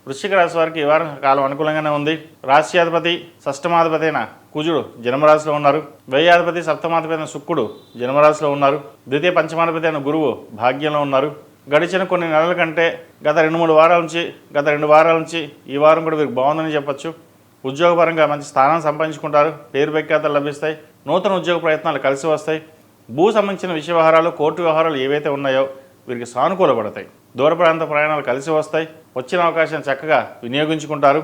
వృశ్చిక రాశి వారికి ఈ వారం కాలం అనుకూలంగానే ఉంది. రాశ్యాధిపతి షష్టమాధిపతి అయిన కుజుడు జన్మరాశిలో ఉన్నారు. వ్యయాధిపతి సప్తమాధిపతి అయిన శుక్రుడు జన్మరాశిలో ఉన్నారు. ద్వితీయ పంచమాధిపతి అయిన గురువు భాగ్యంలో ఉన్నారు. గడిచిన కొన్ని నెలల కంటే గత 2-3 వారాల నుంచి ఈ వారం కూడా వీరికి బాగుందని చెప్పొచ్చు. ఉద్యోగపరంగా మంచి స్థానం సంపాదించుకుంటారు. పేరు ప్రఖ్యాతలు లభిస్తాయి. నూతన ఉద్యోగ ప్రయత్నాలు కలిసి వస్తాయి. భూ సంబంధించిన విషయ వ్యవహారాలు, కోర్టు వ్యవహారాలు ఏవైతే ఉన్నాయో వీరికి సానుకూలపడతాయి. దూర ప్రాంత ప్రయాణాలు కలిసి వస్తాయి. వచ్చిన అవకాశం చక్కగా వినియోగించుకుంటారు.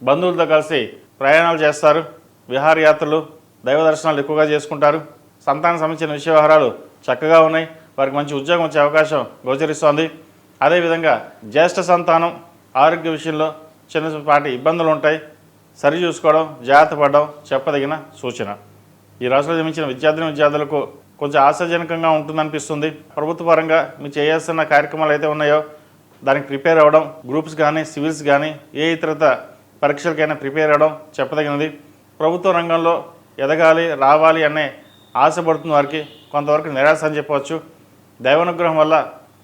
బంధువులతో కలిసి ప్రయాణాలు చేస్తారు. విహారయాత్రలు, దైవ దర్శనాలు ఎక్కువగా చేసుకుంటారు. సంతానం సంబంధించిన విషయ వ్యవహారాలు చక్కగా ఉన్నాయి. వారికి మంచి ఉద్యోగం వచ్చే అవకాశం గోచరిస్తోంది. అదేవిధంగా జ్యేష్ఠ సంతానం ఆరోగ్య విషయంలో చిన్నపాటి ఇబ్బందులు ఉంటాయి. సరి చూసుకోవడం, జాగ్రత్త పడడం చెప్పదగిన సూచన. ఈ రాశిలో జన్మించిన విద్యార్థులకు కొంచెం ఆశాజనకంగా ఉంటుందనిపిస్తుంది. ప్రభుత్వ పరంగా మీరు చేయాల్సిన కార్యక్రమాలు అయితే ఉన్నాయో దానికి ప్రిపేర్ అవ్వడం, గ్రూప్స్ కానీ సివిల్స్ కానీ ఏ ఇతరత పరీక్షలకైనా ప్రిపేర్ అవ్వడం చెప్పదగినది. ప్రభుత్వ రంగంలో ఎదగాలి, రావాలి అనే ఆశపడుతున్న వారికి కొంతవరకు నిరాశ అని చెప్పవచ్చు. దైవానుగ్రహం వల్ల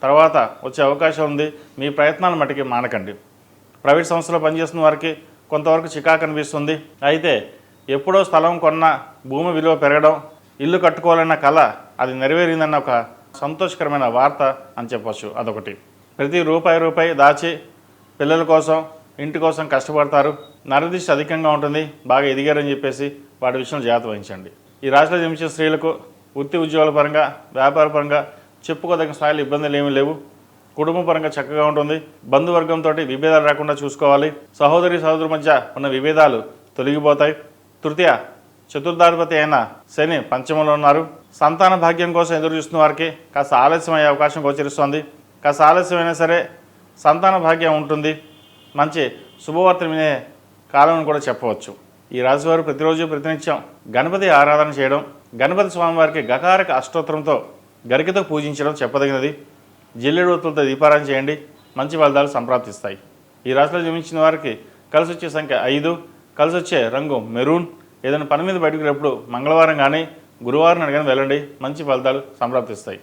తర్వాత వచ్చే అవకాశం ఉంది. మీ ప్రయత్నాలు మటుకి మానకండి. ప్రైవేట్ సంస్థలో పనిచేస్తున్న వారికి కొంతవరకు చికాకు అనిపిస్తుంది. అయితే ఎప్పుడో స్థలం కొన్న భూమి విలువ పెరగడం, ఇల్లు కట్టుకోవాలన్న కళ అది నెరవేరిందన్న ఒక సంతోషకరమైన వార్త అని చెప్పవచ్చు. అదొకటి. ప్రతి రూపాయి దాచి పిల్లల కోసం, ఇంటి కోసం కష్టపడతారు. నరదిష్టి అధికంగా ఉంటుంది. బాగా ఎదిగారని చెప్పేసి వాటి విషయంలో జాగ్రత్త వహించండి. ఈ రాశిలో జన్మించిన స్త్రీలకు వృత్తి ఉద్యోగాల పరంగా, వ్యాపార పరంగా చెప్పుకోదగిన స్థాయిలో ఇబ్బందులు ఏమీ లేవు. కుటుంబ పరంగా చక్కగా ఉంటుంది. బంధువర్గంతో విభేదాలు రాకుండా చూసుకోవాలి. సహోదరుల మధ్య ఉన్న విభేదాలు తొలగిపోతాయి. తృతీయ చతుర్థాధిపతి అయిన శని పంచమంలో ఉన్నారు. సంతాన భాగ్యం కోసం ఎదురు చూస్తున్న వారికి కాస్త ఆలస్యం అయ్యే అవకాశం గోచరిస్తోంది. కాస్త ఆలస్యమైనా సరే సంతాన భాగ్యం ఉంటుంది. మంచి శుభవార్త వినే కాలం కూడా చెప్పవచ్చు. ఈ రాశివారు ప్రతిరోజు ప్రతినిత్యం గణపతి ఆరాధన చేయడం, గణపతి స్వామివారికి గకారక అష్టోత్తరంతో గరికతో పూజించడం చెప్పదగినది. జిల్లేడు ఒత్తులతో దీపారాధన చేయండి. మంచి ఫలితాలు సంప్రాప్తిస్తాయి. ఈ రాశిలో జన్మించిన వారికి కలిసి వచ్చే సంఖ్య 5, కలిసి వచ్చే రంగు మెరూన్. ఏదైనా పని మీద బయటకు వెళ్ళినప్పుడు మంగళవారం కానీ గురువారం కానీ వెళ్ళండి. మంచి ఫలితాలు సంప్రాప్తిస్తాయి.